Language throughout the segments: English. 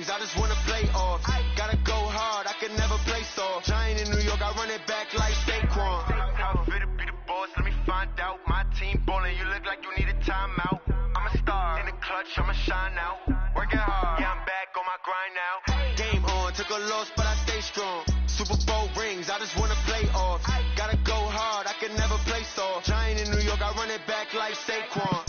rings, I just wanna play off. Gotta go hard, I can never play soft. Giant in New York, I run it back like Saquon. How fit to be the boss, let me find out. My team ballin', you look like you need a timeout. I'm a star, in the clutch, I'ma shine out. Working hard, yeah, I'm back on my grind now. Game on, took a loss, but I stay strong. Super Bowl rings, I just wanna play off. Gotta go hard, I can never play soft. Giant in New York, I run it back like Saquon.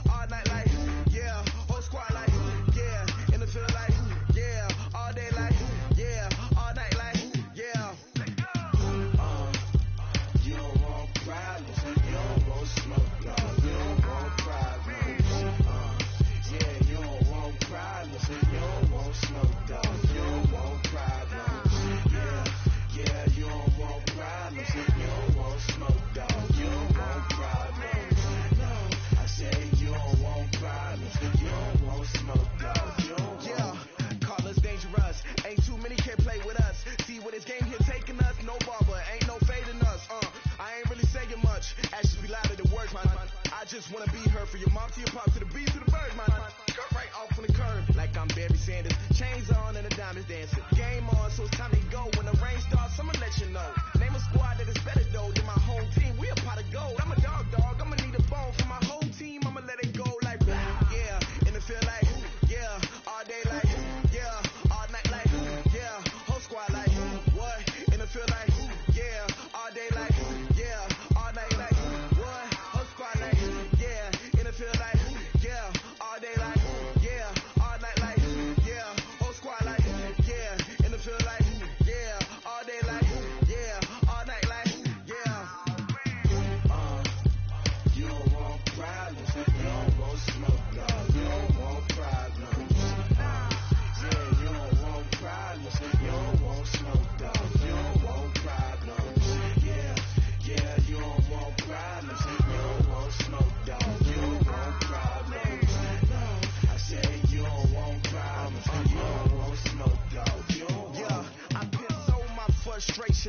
All day like, yeah, all squad like, yeah, in the field like,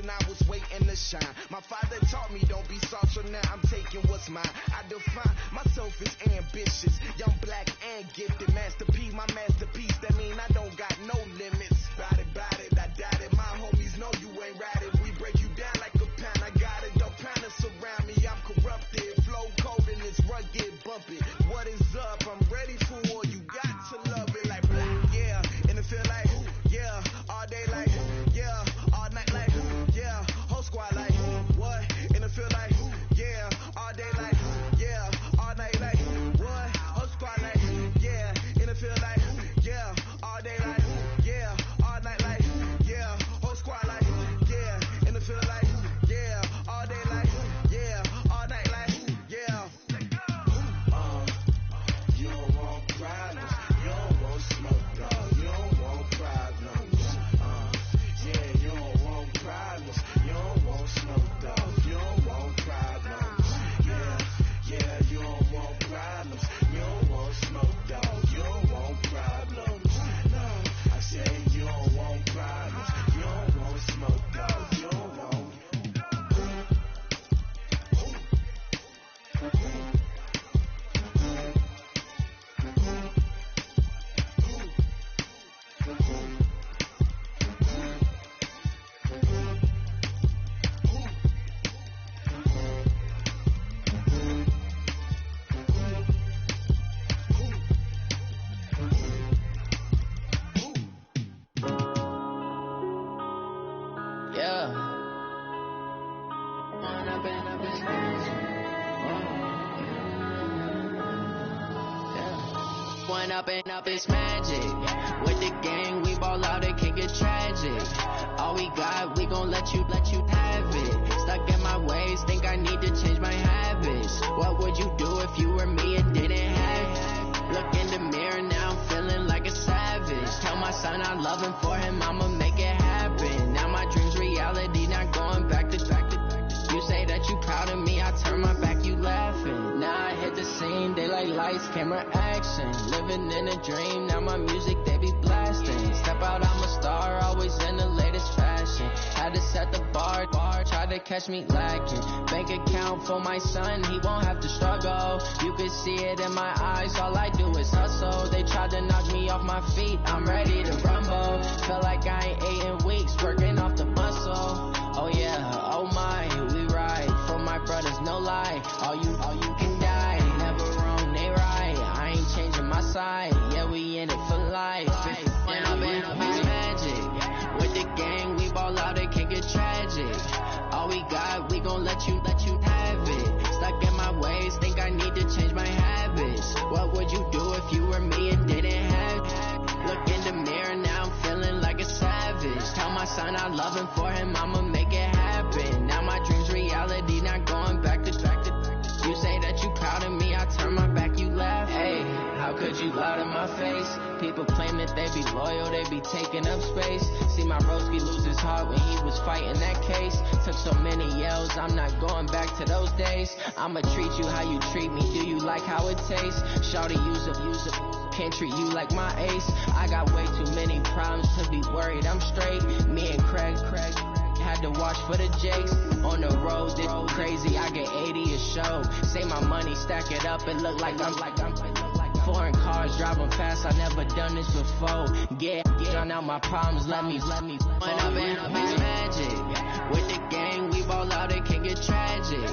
when I was waiting to shine. My father taught me don't be soft, so now I'm taking what's mine. I define myself as ambitious, young, black, and gifted. Master P, my masterpiece, that mean I don't got no limits. Bout it, I doubt it. My homies know you ain't ratted. We break you down like a pound. I got it, don't pound to surround me. I'm corrupted, flow cold and it's rugged, bumpy. What is up? I'm ready for war. You got to love it like black, yeah. And it feel like, yeah, all day like, yeah, all night like, yeah, whole squad like, what? And it feel like, yeah, all day like, yeah, all night like, what? Whole squad like, yeah, and it feel like, yeah, all day like, yeah, all night like, yeah, whole squad like, yeah, and it feel like, yeah, all day like, yeah, all night like, yeah. You don't want problems, you don't want smoke, dog, you don't want problems. Yeah, you don't want problems, you don't want smoke, dog, you don't want problems. Yeah, you don't want problems, you don't want smoke, dog, you don't want problems. No, I said you don't want problems, you don't want smoke, dog, you don't want. Up it's magic. With the gang, we ball out, it can get tragic. All we got, we gon' let you have it. Stuck in my ways, think I need to change my habits. What would you do if you were me and didn't have it? Look in the mirror, now I'm feeling like a savage. Tell my son I love him, for him I'ma make it happen. Now my dream's reality, not going back to. You say that you proud of me, I turn my back, you laughing. Now I hit the scene, daylight lights, camera action. Living in a dream, now my music they be blasting. Step out, I'm a star, always in the latest fashion. Had to set the bar, try to catch me lacking. Bank account for my son, he won't have to struggle. You can see it in my eyes, all I do is hustle. They tried to knock me off my feet, I'm ready to rumble. Feel like I ain't ate in weeks, working off the muscle. Oh yeah, oh my, we ride for my brothers, no lie. All you can die, never wrong, they right. I ain't changing my side, yeah, we in it for life. Now it's magic. With the gang, we ball out, it can get tragic. All we got, we gon' let you have it. Stuck in my ways, think I need to change my habits. What would you do if you were me and didn't have it? Look in the mirror, now I'm feeling like a savage. Tell my son I love him, for him I'ma make it happen. Now my dream's reality, not going back to. You say that you proud of me, I turn my back, you laugh. Hey, how could you lie to my face? People claim that they be loyal, they be taking up space. See my broski lose his heart when he was fighting that case. Took so many yells, I'm not going back to those days. I'ma treat you how you treat me, do you like how it tastes? Shawty, use it, can't treat you like my ace. I got way too many problems to be worried, I'm straight. Me and Craig had to watch for the Jakes. On the road, this crazy, I get 80 a show. Say my money, stack it up, it look like I'm foreign cars driving fast, I never done this before. Get drown out my problems, let me When up it's magic. With the gang, we ball out, it can get tragic.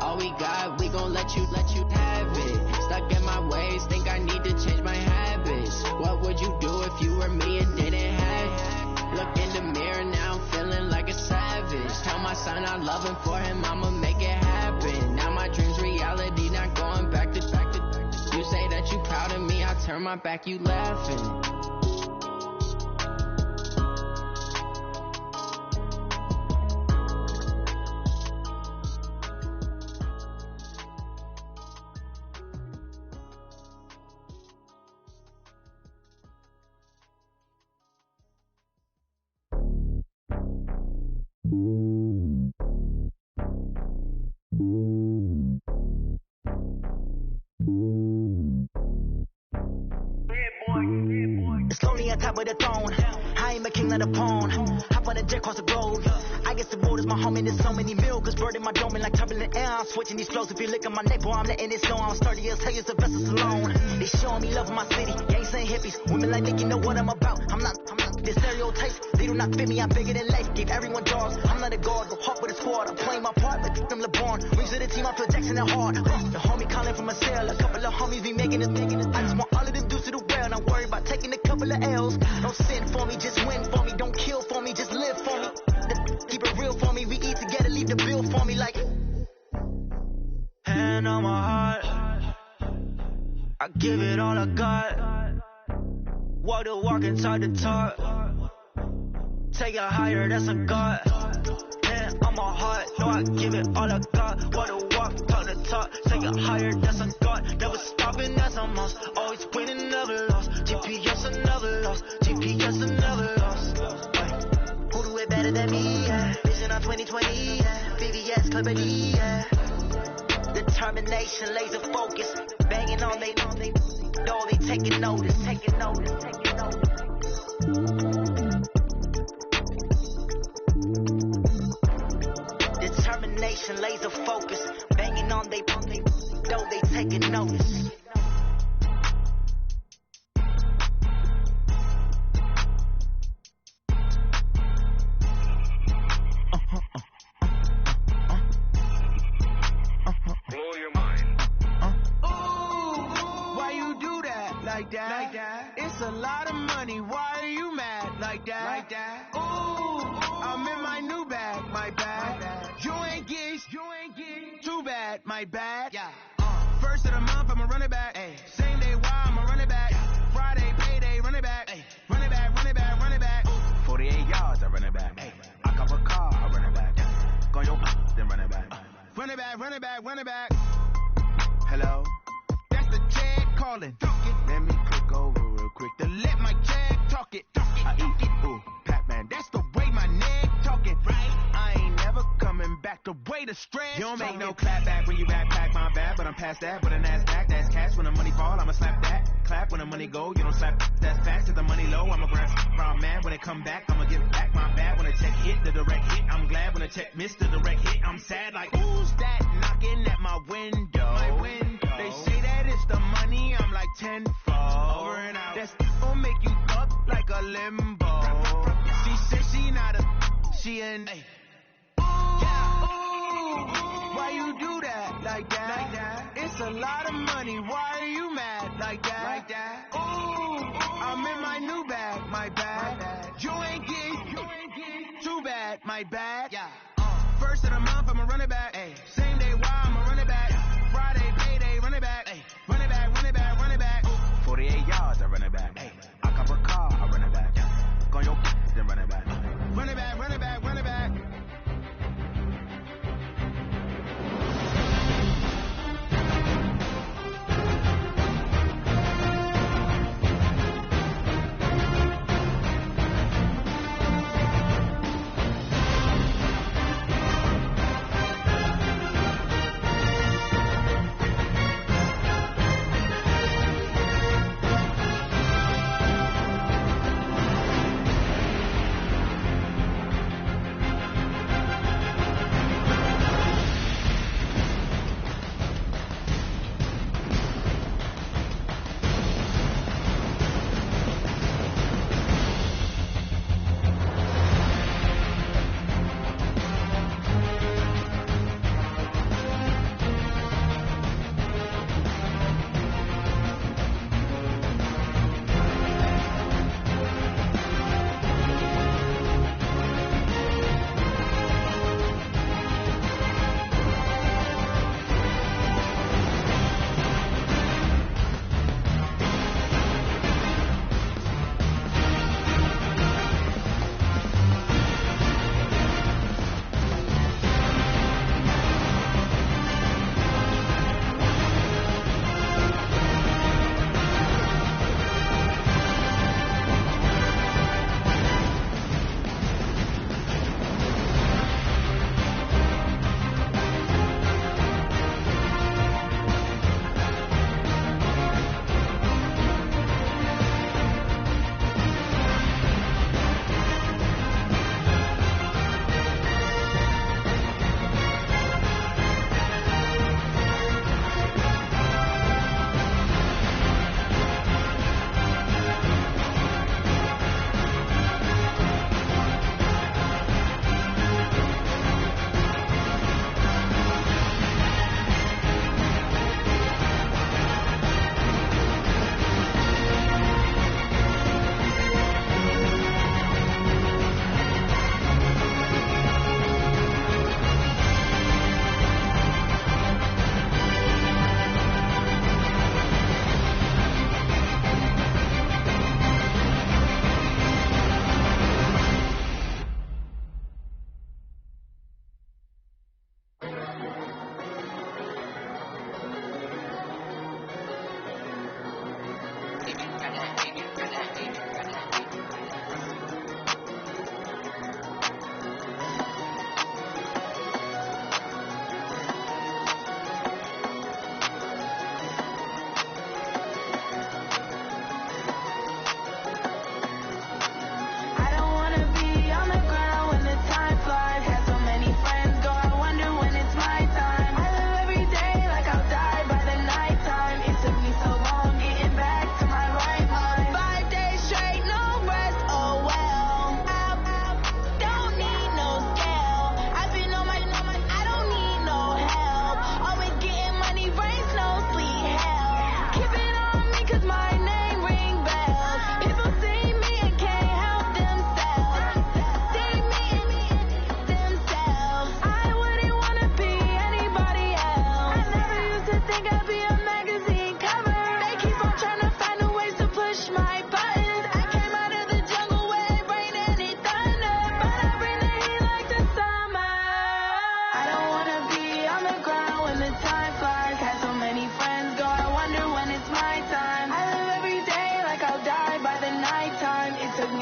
All we got, we gon' let you have it. Stuck in my ways, think I need to change my habits. What would you do if you were me and didn't have it? Look in the mirror, now I'm feeling like a savage. Tell my son I love him, for him I'ma make it happen. Now my dream's reality, not going back to. You say that you proud of me, I turn my back, you laughing. Slowly on top of the throne. I ain't a king, not a pawn. Hop on a jet across the globe. I guess the road is my home and there's so many milkers. Bird in my dome and like turbulent air. I'm switching these flows. If you look at my neck, boy, I'm letting it slow. I'm sturdy as hell as the vessels alone. They showing me love in my city. Gangs and hippies. Women like Nick, you know what I'm about. I'm not the stereotypes. They do not fit me. I'm bigger than life. Give everyone dogs. I'm not a guard. Go hard with a squad. I'm playing my part like them LeBron. Rings to the team. I feel Jackson and hard. The homie calling from a cell. A couple of homies be making it. I just want all of them dudes to the well. Not worry about taking a couple of L's. Don't sin for me, just win for me. Don't kill for me, just live for me. Keep it real for me. We eat together, leave the bill for me like. Hand on my heart, I give it all I got. Walk the walk and talk the talk. Take it higher, that's a God. Hand on my heart, no, I give it all I got. Walk the walk, talk the talk. Take it higher, that's a God. Never stopping, that's a must. Always winning, never lost. GPS, I never lost. GPS, I never lost. Who do it better than me? Yeah. Vision on 2020. Yeah. VVS, Clippity. Yeah. Determination, laser focus. Banging on they know they taking notice. Taking notice. Taking notice. Determination, laser focus. Banging on they know they taking notice. Blow your mind. Why you do that like that? It's a lot of money. Why are you mad like that? Ooh, I'm in my new bag, my bad. You ain't get too bad, my bad. Yeah. First of the month, I'ma run it back. Ay. Same day, why I'ma run it back. Friday, payday, run it back. Ay. Run it back, run it back, run it back. 48 yards, I run it back. Ay. I cop a car, I run it back. Go yo, then run it back. Run it back, run it back, run it back. Hello? That's the check calling. Let me click over real quick to let my check talk it. I eat it, ooh, Pac-Man. That's the way my neck talking. Right? I ain't never coming back the way the stress. You don't make no clap back when you backpack, my bad, but I'm past that. With an ass back, that's cash. When the money fall, I'ma slap that. Clap when the money go, you don't slap. That's fast. If the money low, I'ma grab from man. When it come back, I'ma give back my bad. When the check hit, the direct hit, I'm glad. When the check missed the direct hit, I'm sad. Like who's that knocking at my window? My window. They say that it's the money, I'm like tenfold. Over and out. That's gonna make you up like a limbo. She said she not a, she an. Ay. Why you do that like that? It's a lot of money. Why are you mad like that? Ooh, I'm in my new bag, my bad. You ain't get too bad, my bad. Yeah. First of the month, I'ma run it back. Ay. Same day, why I'ma run it back. Friday, payday, run it back. Ay. Run it back, run it back, run it back. 48 yards, I run it back. Ay. I cop a car, I run it back. Go yo, then run it back. Run it back, run it back, run it back.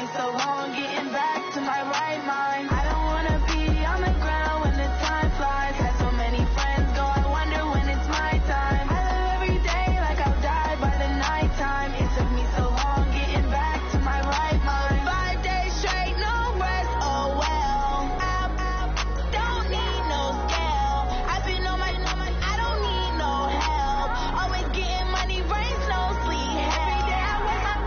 me so long getting back to my right mind. I don't wanna be on the ground when the time flies. Had so many friends go, I wonder when it's my time. I live every day like I'll die by the nighttime. It took me so long getting back to my right mind. 5 days straight, no rest, oh well. I don't need no scale. I've been on my, I don't need no help. Always getting money, rains, no sleep. Every day I wake up.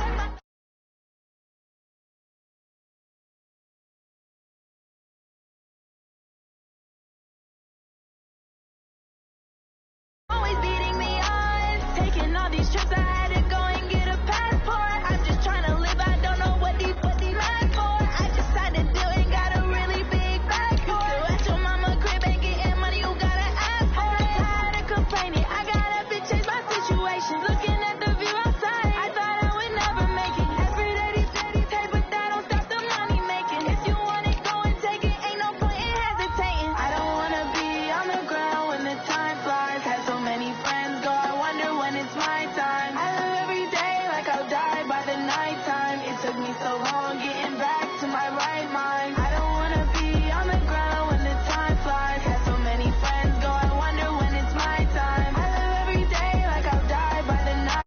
Always beating the odds. Taking all these trips, I had to go and get a passport. I'm just trying to live, I don't know what these mad for. I just signed a deal and got a really big bag for it. Still at your mama crib and getting money, you gotta ask for it. Tired of complaining, I gotta bitch change my situation. Looking at the view outside, I thought I would never make it. Every day these cities hate, but that don't stop the money making. If you want it, go and take it, ain't no point in hesitating. I don't wanna be on the ground when the time flies. Had so many friends go, I wonder when it's my time. I live every day like I'll die by the nighttime. It took me so long getting back to my right mind. I don't wanna be on the ground when the time flies. Had so many friends go, I wonder when it's my time. I live every day like I'll die by the night.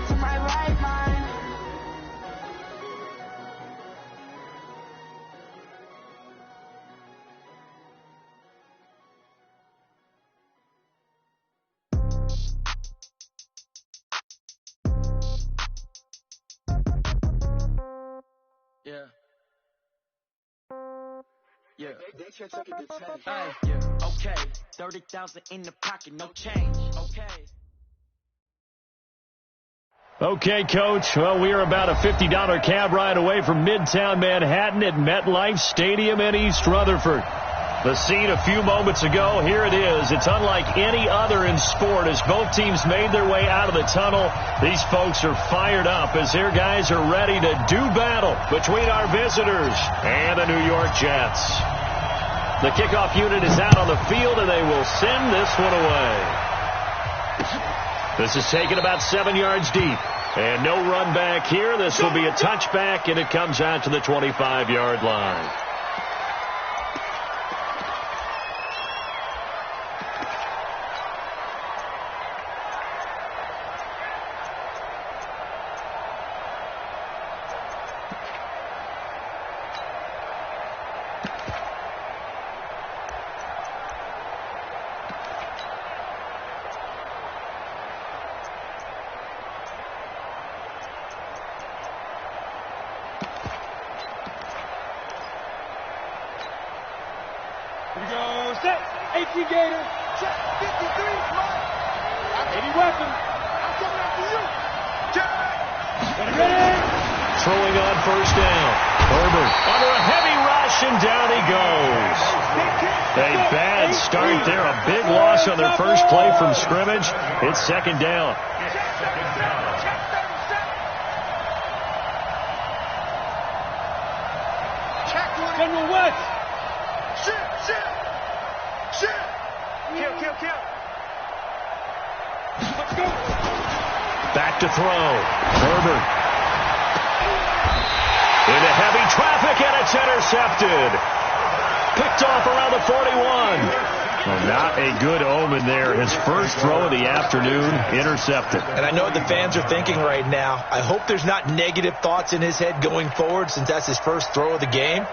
To my right mind. Yeah. Yeah. They can't take it this heavy. Hey, yeah. Okay. 30,000 in the pocket, no change. Okay. Okay, Coach. Well, we are about a $50 cab ride away from Midtown Manhattan at MetLife Stadium in East Rutherford. The scene a few moments ago, here it is. It's unlike any other in sport as both teams made their way out of the tunnel. These folks are fired up as their guys are ready to do battle between our visitors and the New York Jets. The kickoff unit is out on the field, and they will send this one away. This is taken about 7 yards deep. And no run back here. This will be a touchback, and it comes out to the 25-yard line. Here we go, set, 18 Gator, Check 53, Mike. any weapon, I'm coming after you. Check. ready, Throwing on first down. Herbert under a heavy rush, and down he goes. A bad start there. A big loss on their first play from scrimmage. It's second down. General West, Shit. Kill. let's go, Back to throw. Herbert into heavy traffic, and it's intercepted. Picked off around the 41. Well, not a good omen there. His first throw of the afternoon, intercepted. And I know what the fans are thinking right now. I hope there's not negative thoughts in his head going forward since that's his first throw of the game.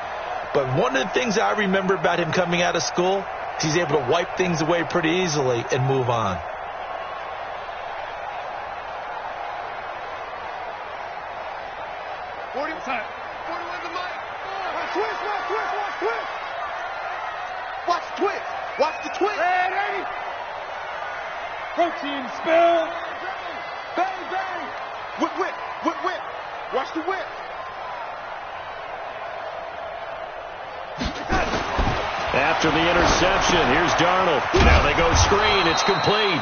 But one of the things I remember about him coming out of school is he's able to wipe things away pretty easily and move on. time, 41 the mic. Watch twist. Watch the twist. ready, protein spill, Bang. Whip. Watch the whip. After the interception, here's Darnold. Now they go screen. It's complete.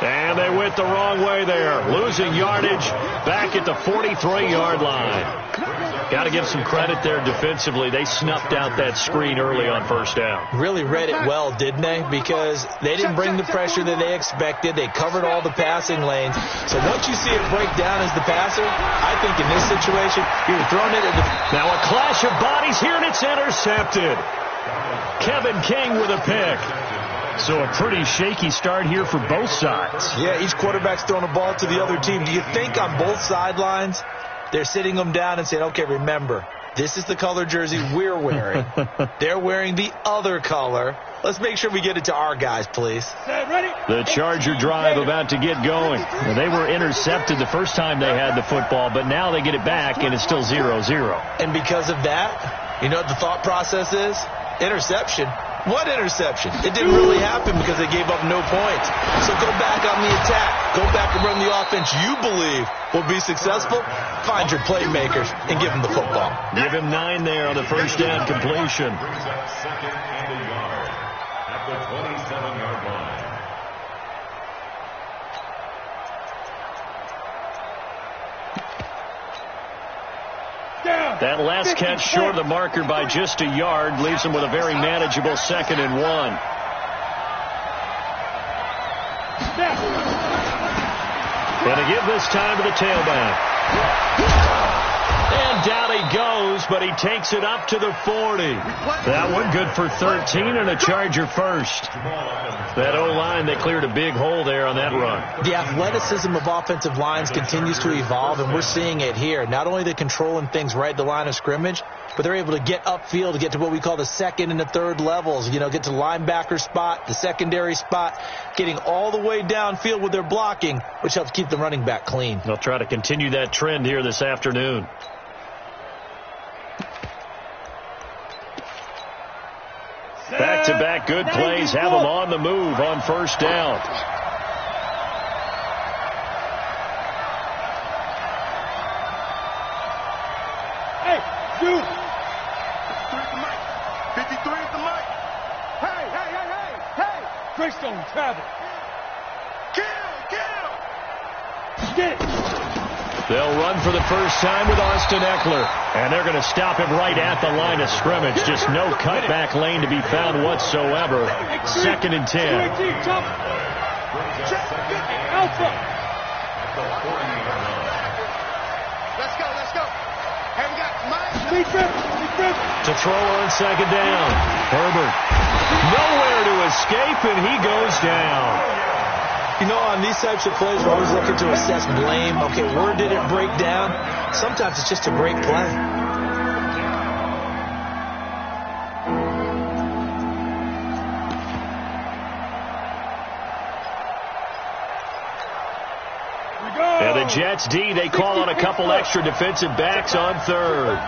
And they went the wrong way there. Losing yardage back at the 43-yard line. Got to give some credit there defensively. They snuffed out that screen early on first down. Really read it well, didn't they? Because they didn't bring the pressure that they expected. They covered all the passing lanes. So once you see it break down as the passer, I think in this situation, you're throwing it at the... Now a clash of bodies here, and it's intercepted. Kevin King with a pick. So a pretty shaky start here for both sides. Yeah, each quarterback's throwing a ball to the other team. Do you think on both sidelines they're sitting them down and saying, okay, remember, this is the color jersey we're wearing. They're wearing the other color. Let's make sure we get it to our guys, please. The Charger drive about to get going. Well, they were intercepted the first time they had the football, but now they get it back, and it's still 0-0. And because of that, you know what the thought process is? Interception. What interception? It didn't really happen because they gave up no points. So go back on the attack. Go back and run the offense you believe will be successful. Find your playmakers and give them the football. Give him 9 there on the first down completion. Second and a yard at the 27-yard line. That last catch short of the marker by just a yard leaves him with a very manageable 2nd and 1. And to give this time to the tailback. And down he goes, but he takes it up to the 40. That one good for 13 and a Charger first. That O-line, they cleared a big hole there on that run. The athleticism of offensive lines continues to evolve, and we're seeing it here. Not only they're controlling things right at the line of scrimmage, but they're able to get upfield to get to what we call the 2nd and the 3rd levels. You know, get to the linebacker spot, the secondary spot, getting all the way downfield with their blocking, which helps keep the running back clean. They'll try to continue that trend here this afternoon. Back-to-back good plays have them on the move on first down. Hey, you! 53 at the mic. 53 at the mic. Hey! Greystone travel. Kill! Get it! They'll run for the first time with Austin Eckler. And they're going to stop him right at the line of scrimmage. Just no cutback lane to be found whatsoever. 2nd and 10. Alpha! Let's go. Hey, we got Mike. To throw on 2nd down. Herbert. Nowhere to escape, and he goes down. You know, on these types of plays, we're always looking to assess blame. Okay, where did it break down? Sometimes it's just a great play. And the Jets D, they call on a couple extra defensive backs on 3rd.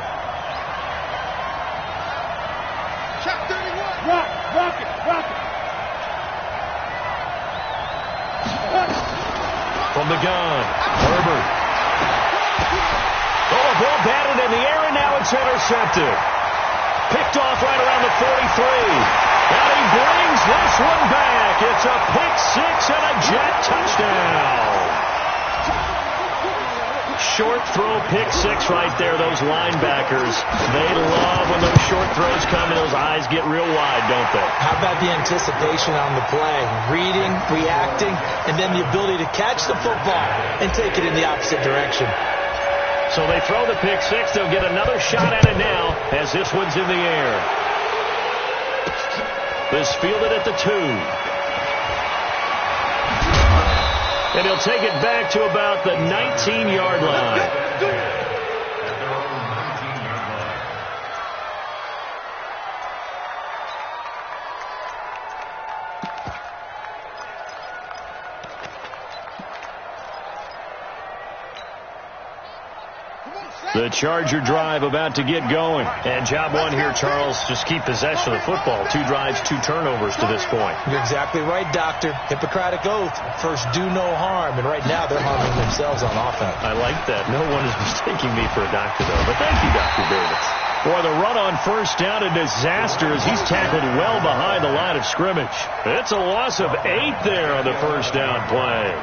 Shot 31. Rock it. From the gun, Herbert. Oh, a ball batted in the air, and now it's intercepted. Picked off right around the 43. And he brings this one back. It's a pick 6 and a Jet touchdown. Short throw, pick 6 right there. Those linebackers, they love when those short throws come and those eyes get real wide, don't they? How about the anticipation on the play? Reading, reacting, and then the ability to catch the football and take it in the opposite direction. So they throw the pick 6. They'll get another shot at it now as this one's in the air. This fielded at the 2. And he'll take it back to about the 19-yard line. The Charger drive about to get going. And job one here, Charles, just keep possession of the football. 2 drives, 2 turnovers to this point. You're exactly right, Doctor. Hippocratic oath. First, do no harm. And right now, they're harming themselves on offense. I like that. No one is mistaking me for a doctor, though. But thank you, Dr. Davis. Boy, the run on first down, a disaster as he's tackled well behind the line of scrimmage. It's a loss of 8 there on the first down play.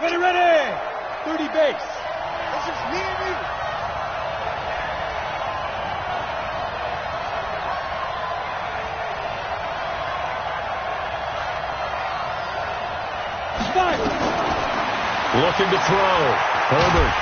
Ready! 30 base. This is me and you. Looking to throw. Herbert.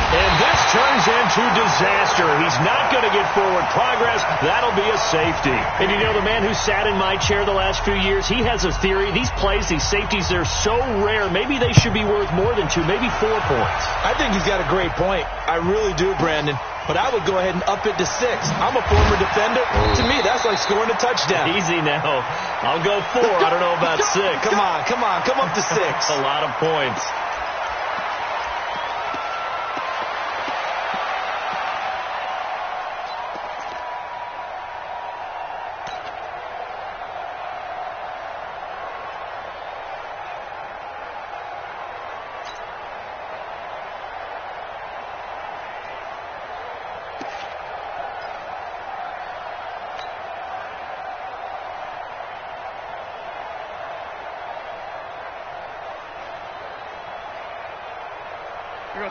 And this turns into disaster. He's not going to get forward progress. That'll be a safety. And you know, the man who sat in my chair the last few years, he has a theory. These plays, these safeties, they're so rare. Maybe they should be worth more than 2, maybe 4 points. I think he's got a great point. I really do, Brandon. But I would go ahead and up it to 6. I'm a former defender. To me, that's like scoring a touchdown. Easy now. I'll go 4. I don't know about 6. Come on. Come up to 6. A lot of points.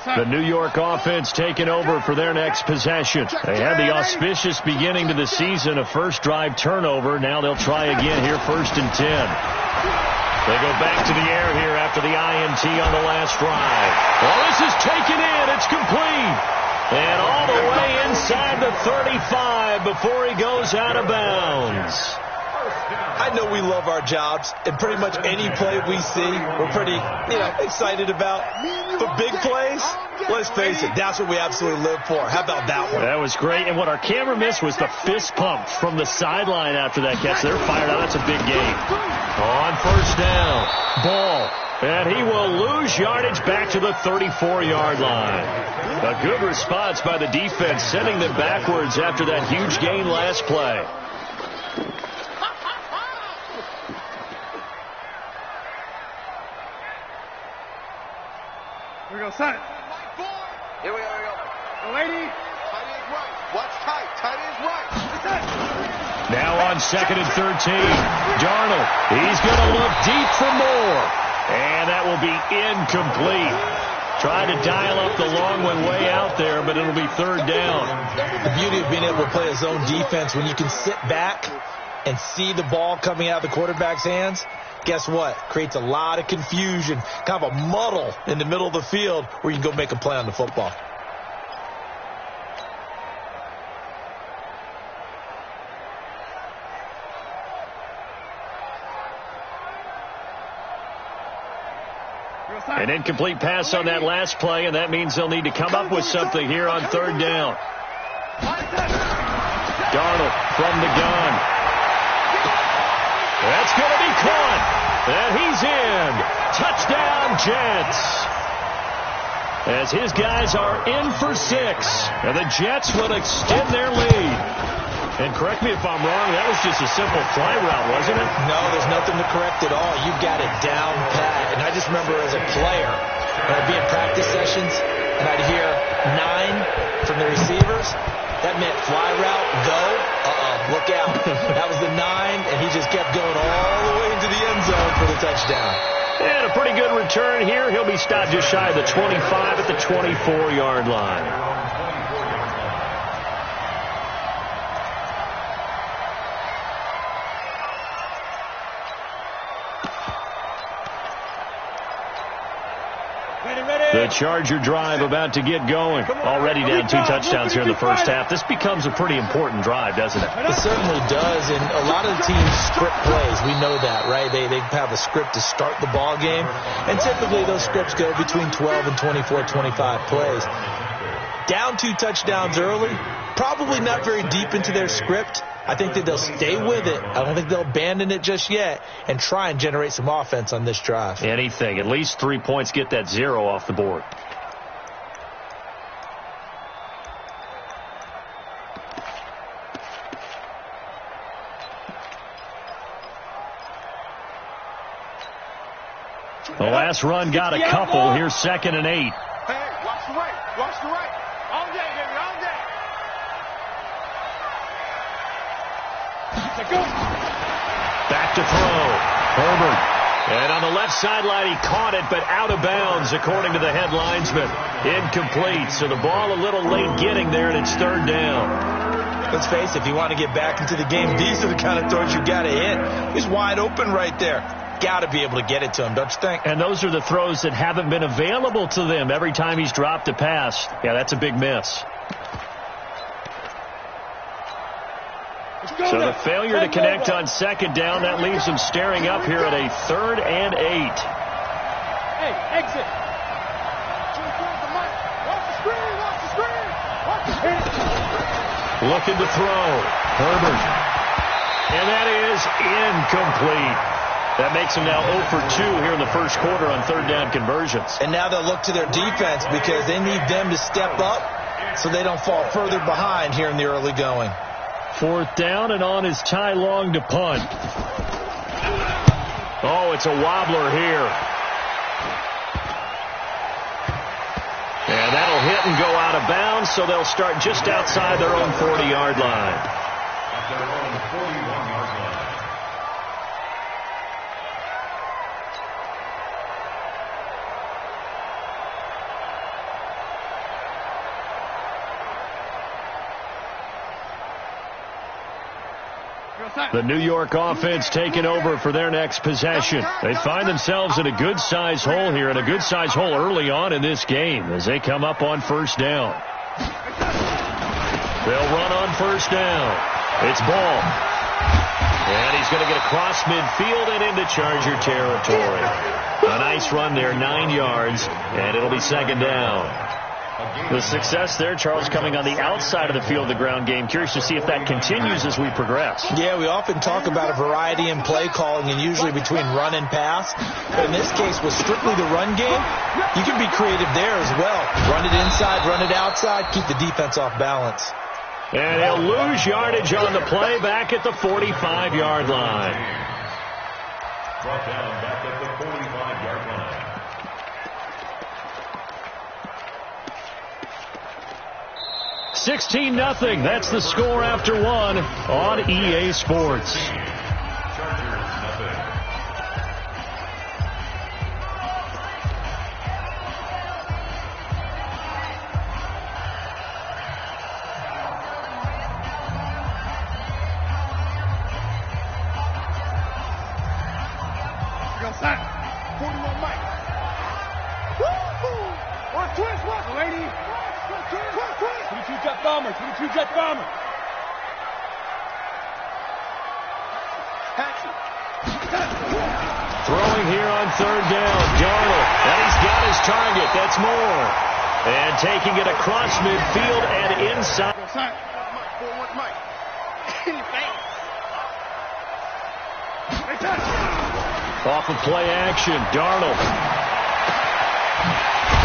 The New York offense taking over for their next possession. They had the auspicious beginning to the season, a first drive turnover. Now they'll try again here, 1st and 10. They go back to the air here after the INT on the last drive. Well, this is taken in. It's complete. And all the way inside the 35 before he goes out of bounds. I know we love our jobs, and pretty much any play we see, we're pretty, excited about. But big plays, let's face it, that's what we absolutely live for. How about that one? That was great, and what our camera missed was the fist pump from the sideline after that catch. They're fired out. That's a big game. On first down, Ball. And he will lose yardage back to the 34-yard line. A good response by the defense, sending them backwards after that huge gain last play. Here we go, son. Here we go. The lady. Tight end's right. Watch tight. Tight end's right. Now on 2nd and 13. Darnold. He's going to look deep for more. And that will be incomplete. Trying to dial up the long one way out there, but it'll be 3rd down. The beauty of being able to play a zone defense when you can sit back and see the ball coming out of the quarterback's hands. Guess what? Creates a lot of confusion, kind of a muddle in the middle of the field where you can go make a play on the football. An incomplete pass on that last play, and that means they'll need to come up with something here on 3rd down. Darnold from the gun. That's going to be caught. And he's in. Touchdown, Jets. As his guys are in for 6. And the Jets will extend their lead. And correct me if I'm wrong, that was just a simple fly route, wasn't it? No, there's nothing to correct at all. You got it down pat. And I just remember as a player, when I'd be in practice sessions, and I'd hear 9 from the receivers, that meant fly route, go, look out. That was the 9, and he just kept going all the way into the end zone for the touchdown. And a pretty good return here. He'll be stopped just shy of the 25 at the 24-yard line. The Charger drive about to get going. Already down 2 touchdowns here in the first half. This becomes a pretty important drive, doesn't it? It certainly does, and a lot of the teams script plays. We know that, right? They have a script to start the ball game, and typically those scripts go between 12 and 24, 25 plays. Down 2 touchdowns early, probably not very deep into their script, I think that they'll stay with it. I don't think they'll abandon it just yet and try and generate some offense on this drive. Anything. At least 3 points, get that 0 off the board. The last run got a couple. Here's 2nd and 8. Hey, watch the right. Watch the right. All day, baby, all day. Back to throw. Herbert. And on the left sideline, he caught it, but out of bounds, according to the head linesman. Incomplete. So the ball a little late getting there, and it's 3rd down. Let's face it, if you want to get back into the game, these are the kind of throws you got to hit. He's wide open right there. Got to be able to get it to him, don't you think? And those are the throws that haven't been available to them every time he's dropped a pass. Yeah, that's a big miss. So the failure to connect on 2nd down, that leaves him staring up here at a 3rd and 8. Hey, exit. Looking to throw. Herbert. And that is incomplete. That makes them now 0 for 2 here in the first quarter on 3rd down conversions. And now they'll look to their defense because they need them to step up so they don't fall further behind here in the early going. 4th down, and on is Ty Long to punt. Oh, it's a wobbler here. And that'll hit and go out of bounds, so they'll start just outside their own 40-yard line. At their own 41-yard line. The New York offense taking over for their next possession. They find themselves in a good-sized hole here, and a good-sized hole early on in this game as they come up on 1st down. They'll run on 1st down. It's Ball. And he's going to get across midfield and into Charger territory. A nice run there, 9 yards, and it'll be 2nd down. The success there, Charles, coming on the outside of the field, the ground game. Curious to see if that continues as we progress. Yeah, we often talk about a variety in play calling and usually between run and pass. But in this case, with strictly the run game, you can be creative there as well. Run it inside, run it outside, keep the defense off balance. And he'll lose yardage on the play back at the 45-yard line. Brought down back at the 45-yard line. 16-0. That's the score after 1 on EA Sports. Throwing here on 3rd down, Darnold, and he's got his target. That's Moore. And taking it across midfield and inside. Off of play action, Darnold.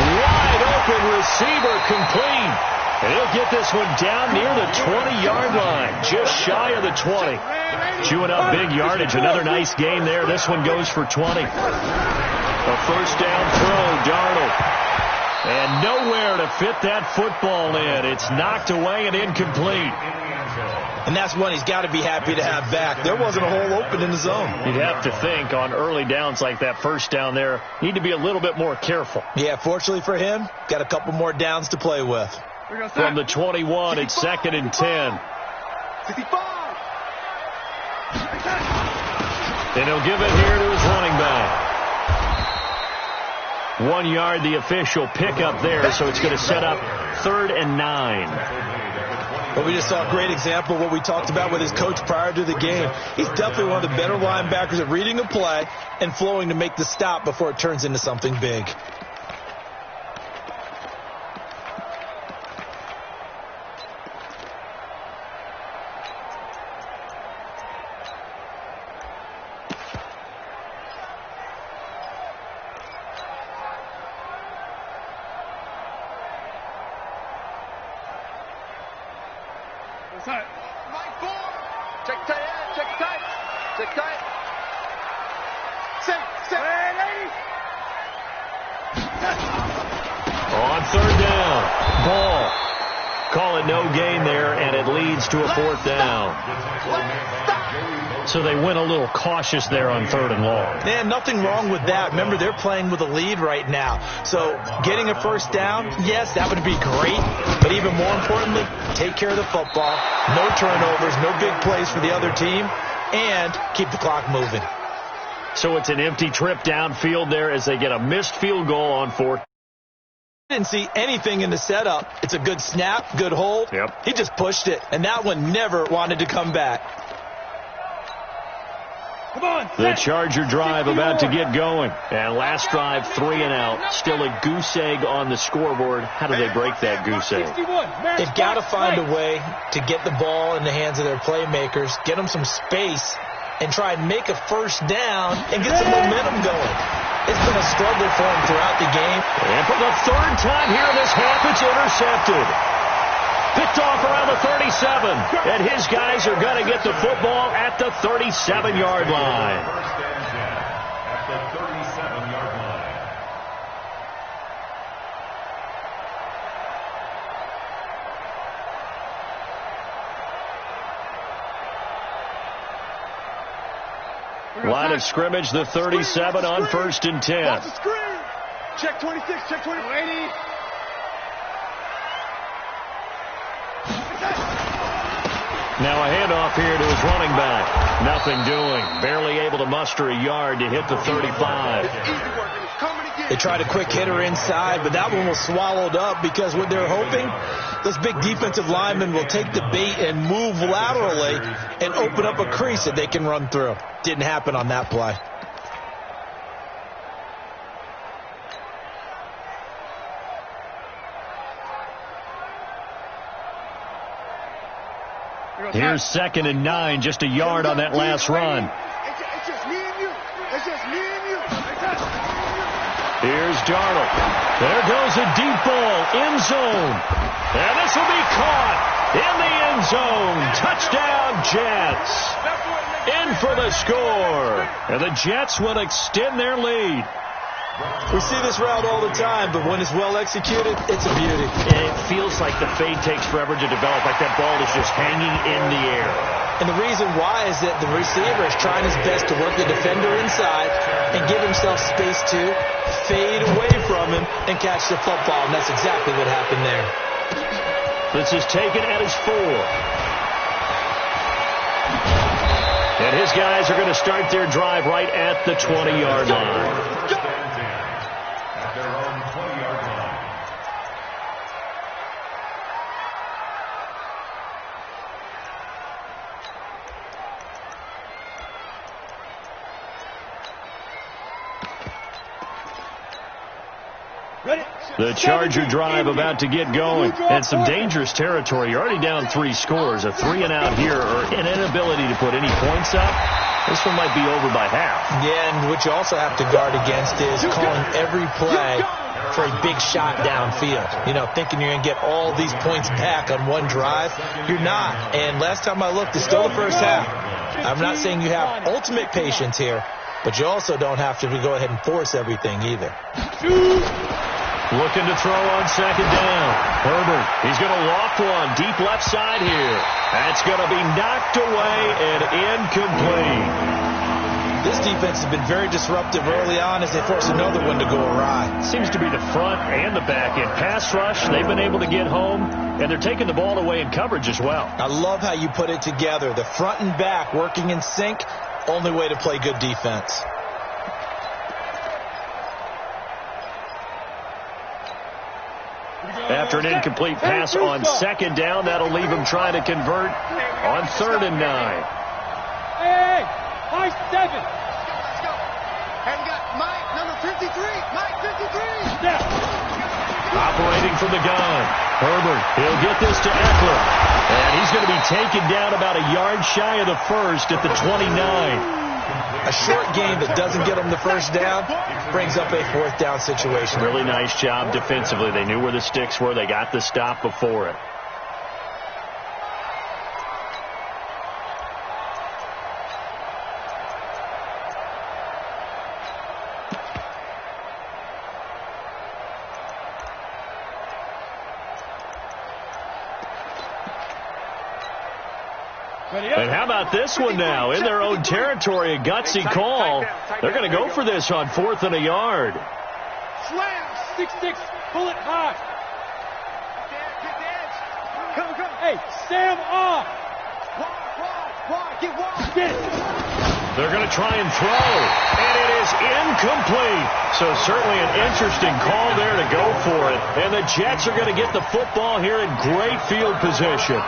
Wide open receiver, complete. And he'll get this one down near the 20-yard line, just shy of the 20. Chewing up big yardage. Another nice gain there. This one goes for 20. A 1st down throw, Darnold. And nowhere to fit that football in. It's knocked away and incomplete. And that's one he's got to be happy to have back. There wasn't a hole open in the zone. You'd have to think on early downs like that 1st down there, need to be a little bit more careful. Yeah, fortunately for him, got a couple more downs to play with. From the 21, it's 2nd and 10. 65. And he'll give it here to his running back. 1 yard, the official pickup there, so it's going to set up 3rd and 9. But we just saw a great example of what we talked about with his coach prior to the game. He's definitely one of the better linebackers at reading a play and flowing to make the stop before it turns into something big. Check tight, check tight, check tight. Sit. On third down, ball. Call it no gain there, and it leads to a fourth down. So they went a little cautious there on third and long. Yeah, nothing wrong with that. Remember, they're playing with a lead right now. So getting a first down, yes, that would be great. But even more importantly, take care of the football. No turnovers, no big plays for the other team, and keep the clock moving. So it's an empty trip downfield there as they get a missed field goal on fourth. Didn't see anything in the setup. It's a good snap, good hold. Yep. He just pushed it, and that one never wanted to come back. Come on, the Charger drive about to get going. And last drive, 3 and out. Still a goose egg on the scoreboard. How do they break that goose egg? They've got to find a way to get the ball in the hands of their playmakers, get them some space, and try and make a first down and get some momentum going. It's been a struggle for him throughout the game. And for the third time here in this half, it's intercepted. Picked off around the 37. And his guys are going to get the football at the 37-yard line. First and 10 at the 37-yard line. Line of scrimmage, the 37 on first and 10. Watch the screen. Check 26, check 20. 80. Now a handoff here to his running back. Nothing doing. Barely able to muster a yard to hit the 35. They tried a quick hitter inside, but that one was swallowed up because what they're hoping, those big defensive linemen will take the bait and move laterally and open up a crease that they can run through. Didn't happen on that play. Here's 2nd and 9, just a yard on that last run. It's just me and you. It's just me and you. Here's Darnold. There goes a deep ball, end zone. And this will be caught in the end zone. Touchdown, Jets. In for the score. And the Jets will extend their lead. We see this route all the time, but when it's well executed, it's a beauty. And it feels like the fade takes forever to develop, like that ball is just hanging in the air. And the reason why is that the receiver is trying his best to work the defender inside and give himself space to fade away from him and catch the football, and that's exactly what happened there. This is taken at his 4. And his guys are going to start their drive right at the 20-yard line. At their own 20-yard line. The Charger drive about to get going. And some dangerous territory. You're already down 3 scores. A 3 and out here, or an inability to put any points up. This one might be over by half. Yeah, and what you also have to guard against is calling every play for a big shot downfield. You know, thinking you're going to get all these points back on one drive. You're not. And last time I looked, it's still the first half. I'm not saying you have ultimate patience here, but you also don't have to go ahead and force everything either. Looking to throw on 2nd down. Herbert, he's going to loft one deep left side here. That's going to be knocked away and incomplete. This defense has been very disruptive early on as they force another one to go awry. Seems to be the front and the back end. Pass rush, they've been able to get home, and they're taking the ball away in coverage as well. I love how you put it together. The front and back working in sync, only way to play good defense. After an incomplete pass on 2nd down, that'll leave him trying to convert on 3rd and 9. Hey, high 7. And we got Mike, number 53. Mike, 53. Step. Operating from the gun. Herbert, he'll get this to Eckler. And he's going to be taken down about a yard shy of the first at the 29. A short game that doesn't get them the first down brings up a 4th down situation. Really nice job defensively. They knew where the sticks were. They got the stop before it. And how about this one now? In their own territory, a gutsy call. They're going to go for this on 4th and a yard. Slam! 6-6, bullet high. Come. Hey, Sam off. Wide, get wide. They're going to try and throw, and it is incomplete. So certainly an interesting call there to go for it. And the Jets are going to get the football here in great field position.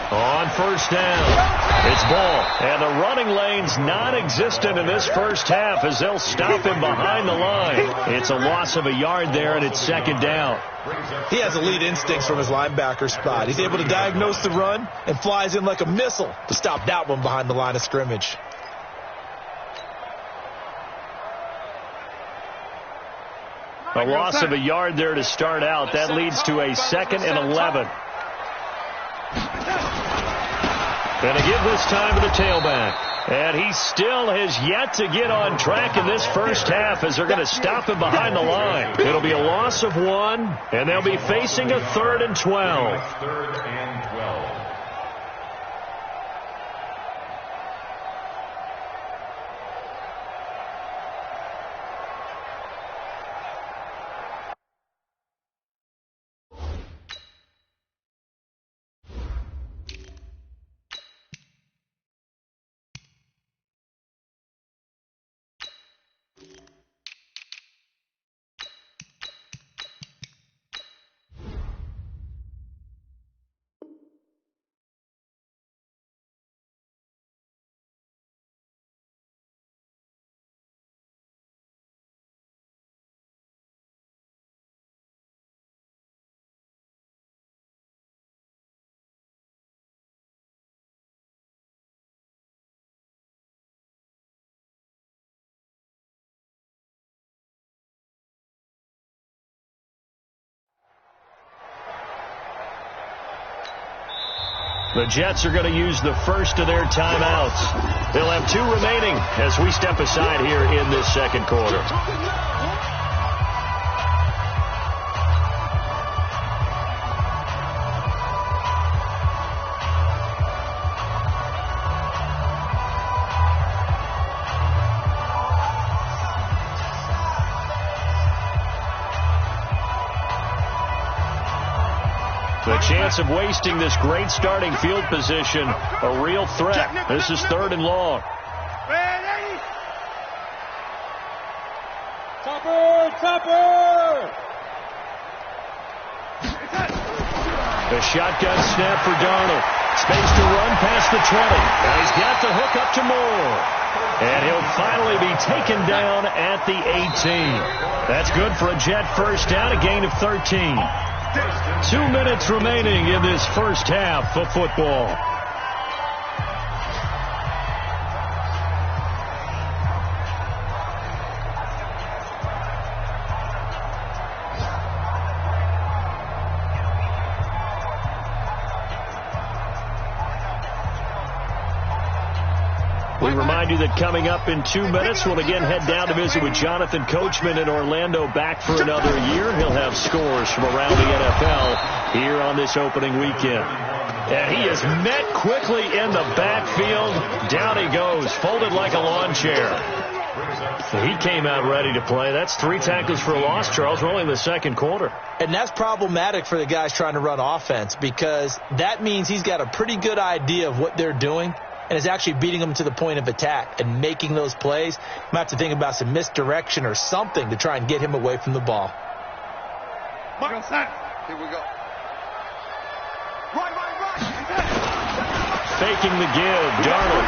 On first down, it's ball, and the running lane's non-existent in this first half as they'll stop him behind the line. It's a loss of a yard there, and it's 2nd down. He has elite instincts from his linebacker spot. He's able to diagnose the run and flies in like a missile to stop that one behind the line of scrimmage. A loss of a yard there to start out. That leads to a 2nd and 11. Going to give this time to the tailback. And he still has yet to get on track in this first half as they're going to stop him behind the line. It'll be a loss of 1, and they'll be facing a 3rd and 12. 3rd and 12. The Jets are going to use the first of their timeouts. They'll have 2 remaining as we step aside here in this second quarter. The chance of wasting this great starting field position, a real threat. This is 3rd and long. Topper! The shotgun snap for Darnold. Space to run past the 20. And he's got the hook up to Moore. And he'll finally be taken down at the 18. That's good for a Jet first down, a gain of 13. 2 minutes remaining in this first half of football. We remind you that coming up in 2 minutes, we'll again head down to visit with Jonathan Coachman in Orlando, back for another year. He'll have scores from around the NFL here on this opening weekend. And he is met quickly in the backfield. Down he goes, folded like a lawn chair. He came out ready to play. That's 3 tackles for a loss, Charles. We're only in the second quarter. And that's problematic for the guys trying to run offense, because that means he's got a pretty good idea of what they're doing and is actually beating them to the point of attack and making those plays. You might have to think about some misdirection or something to try and get him away from the ball. Here we go. Right. Faking the give, Darnold.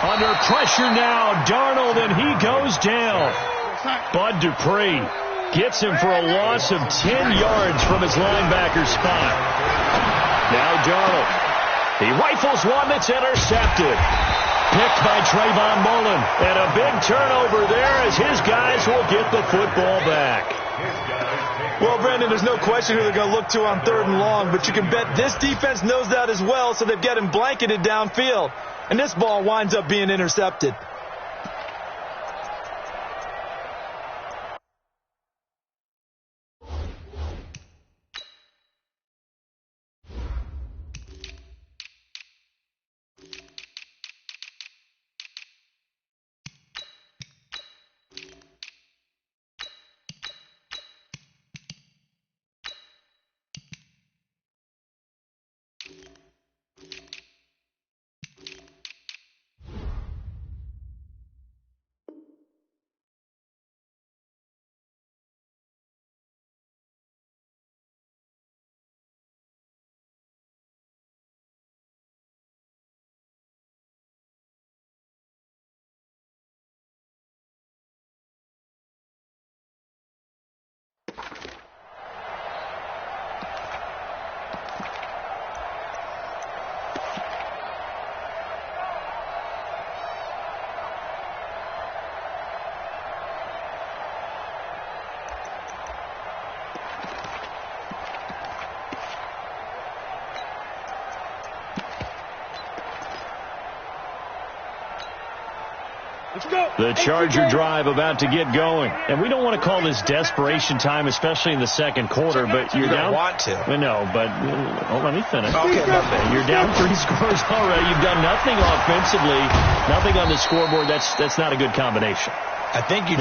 Under pressure now, Darnold, and he goes down. Bud Dupree gets him for a loss of 10 yards from his linebacker spot. Now Darnold He rifles one that's intercepted. Picked by Trayvon Mullen. And a big turnover there as his guys will get the football back. Well, Brandon, there's no question who they're going to look to on 3rd and long, but you can bet this defense knows that as well, so they've got him blanketed downfield. And this ball winds up being intercepted. The Charger drive about to get going. And we don't want to call this desperation time, especially in the second quarter, but you're down. Want to. No, but let me finish. Okay, nothing. You're down 3 scores already. You've done nothing offensively, nothing on the scoreboard. That's not a good combination. I think you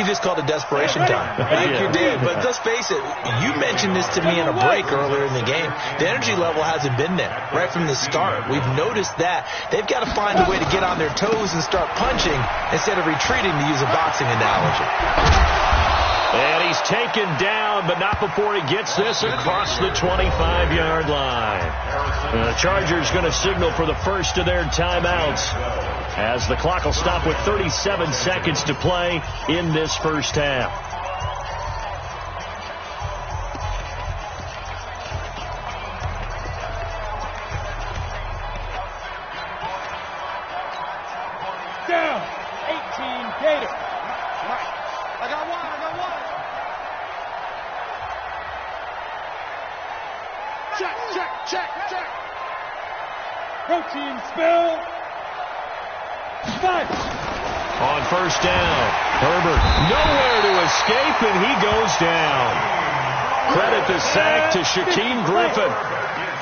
just called it desperation time. I think you did. But let's face it, you mentioned this to me in a break earlier in the game. The energy level hasn't been there right from the start. We've noticed that. They've got to find a way to get on their toes and start punching instead of retreating, to use a boxing analogy. And he's taken down, but not before he gets this across the 25-yard line. The Chargers going to signal for the first of their timeouts, as the clock will stop with 37 seconds to play in this first half. Down. 18 Gators. I got one. Check. Protein spill. 5. On first down, Herbert nowhere to escape, and he goes down. Credit the sack to Shaquem Griffin.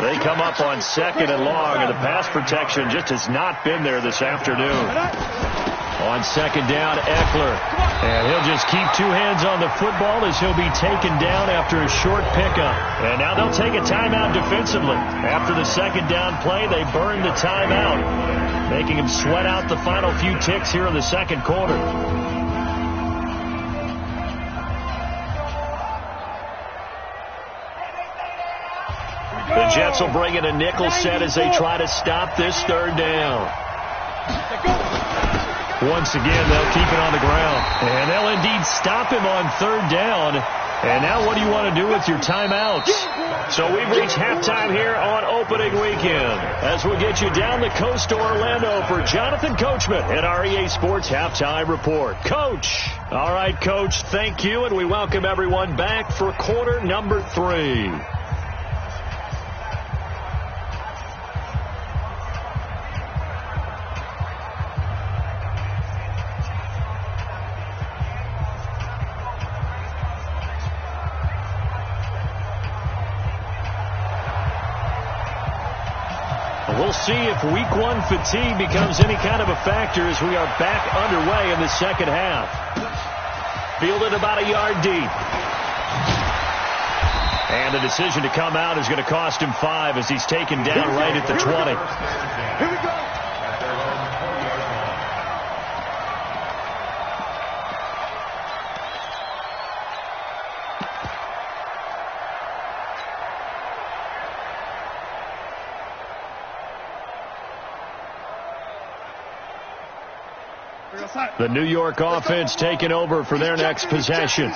They come up on 2nd and long, and the pass protection just has not been there this afternoon. On 2nd down, Eckler. And he'll just keep 2 hands on the football as he'll be taken down after a short pickup. And now they'll take a timeout defensively. After the 2nd down play, they burn the timeout, making him sweat out the final few ticks here in the second quarter. The Jets will bring in a nickel set as they try to stop this 3rd down. Once again, they'll keep it on the ground. And they'll indeed stop him on 3rd down. And now what do you want to do with your timeouts? So we've reached halftime here on opening weekend, as we get you down the coast to Orlando for Jonathan Coachman at our EA Sports Halftime Report. Coach. All right, Coach, thank you, and we welcome everyone back for quarter number 3. We'll see if week 1 fatigue becomes any kind of a factor as we are back underway in the second half. Fielded about a yard deep. And the decision to come out is going to cost him 5 as he's taken down right at the 20. Here we go. The New York offense taking over for their next possession.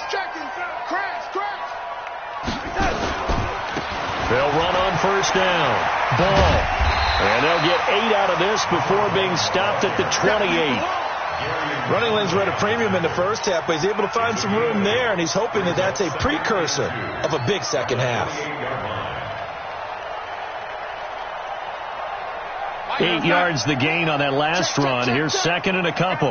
They'll run on first down. Ball. And they'll get 8 out of this before being stopped at the 28. Running lanes were at a premium in the first half, but he's able to find some room there, and he's hoping that that's a precursor of a big second half. 8 yards the gain on that last run. Here's second and a couple.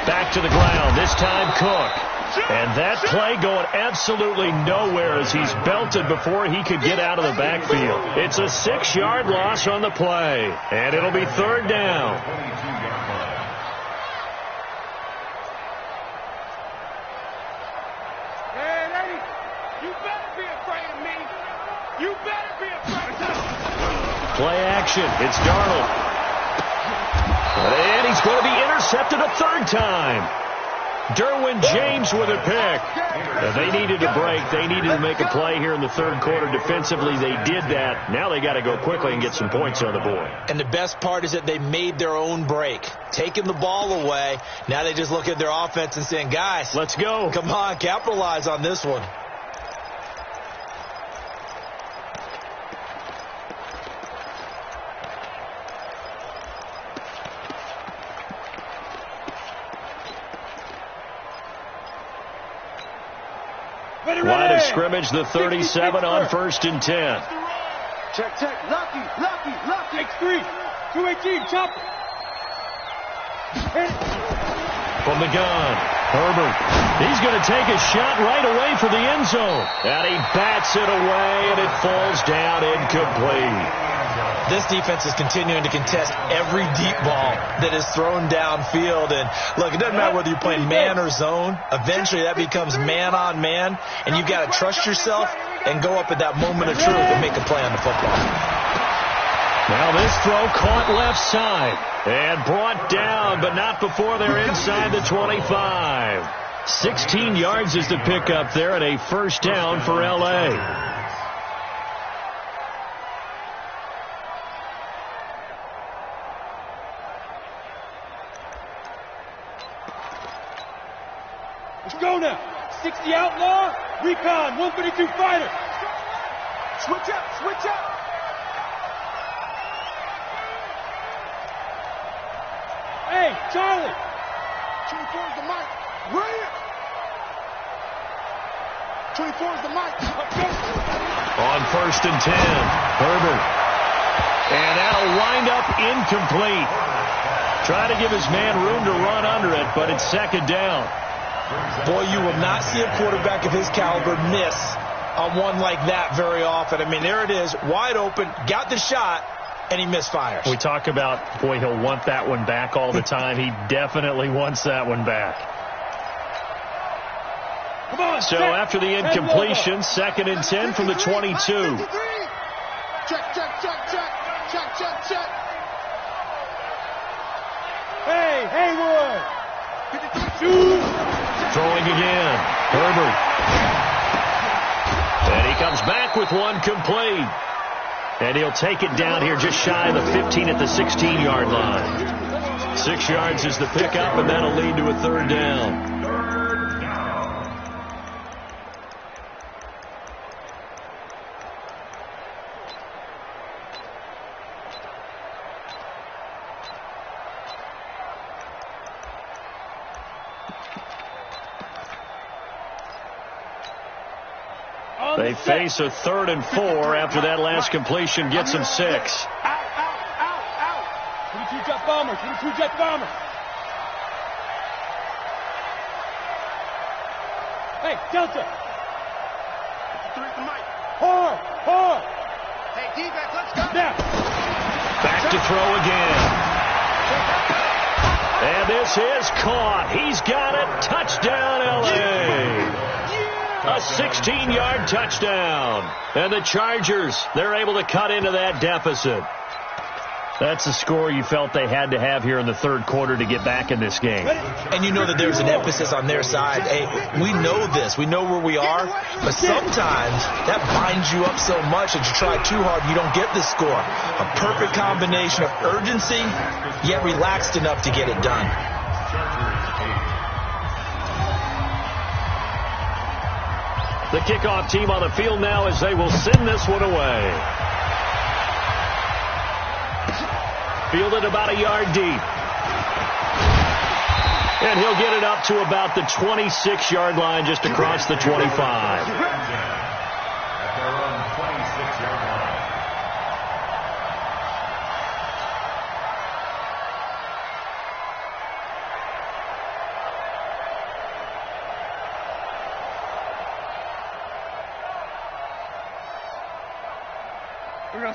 Back to the ground. This time Cook. And that play going absolutely nowhere as he's belted before he could get out of the backfield. It's a 6-yard loss on the play. And it'll be third down. Hey, lady, you better be afraid of me. You better be afraid of me. Play action. It's Darnold. And he's going to be intercepted a third time. Derwin James with a pick. They needed a break. They needed to make a play here in the third quarter. Defensively, they did that. Now they got to go quickly and get some points on the board. And the best part is that they made their own break. Taking the ball away. Now they just look at their offense and saying, guys, let's go. Come on, capitalize on this one. Line of scrimmage, the 37 on 1st and 10. Check. Lucky. X3. 218. Chop. From the gun, Herbert. He's going to take a shot right away for the end zone. And he bats it away, and it falls down incomplete. This defense is continuing to contest every deep ball that is thrown downfield. And, look, it doesn't matter whether you're playing man or zone. Eventually, that becomes man-on-man, and you've got to trust yourself and go up at that moment of truth and make a play on the football. Now this throw caught left side and brought down, but not before they're inside the 25. 16 yards is the pickup there and a first down for L.A. Let's go now. 60 outlaw, recon, 132 fighter. Switch up. Hey, Charlie. 24 is the mic. Brilliant. 24 is the mic. On 1st and 10, Herbert. And that'll wind up incomplete. Try to give his man room to run under it, but it's second down. Boy, you will not see a quarterback of his caliber miss on one like that very often. I mean, there it is, wide open, got the shot, and he misfires. We talk about, boy, he'll want that one back all the time. He definitely wants that one back. Come on, so after the incompletion, 2nd and 10 from the 22. Check. Hey, Haywood. Throwing again. Herbert. And he comes back with one complete. And he'll take it down here just shy of the 15 at the 16-yard line. 6 yards is the pickup, and that'll lead to a third down. They face a 3rd and 4 after that last completion gets them 6. Out. 22 jet bomber. Hey, Delta. Hard. Hey, defense, let's go. Now. Back to throw again. And this is caught. He's got it. Touchdown, L.A. A 16-yard touchdown. And the Chargers, they're able to cut into that deficit. That's the score you felt they had to have here in the third quarter to get back in this game. And you know that there's an emphasis on their side. Hey, we know this. We know where we are. But sometimes that binds you up so much that you try too hard, you don't get the score. A perfect combination of urgency, yet relaxed enough to get it done. The kickoff team on the field now as they will send this one away. Fielded about a yard deep. And he'll get it up to about the 26-yard line, just across the 25.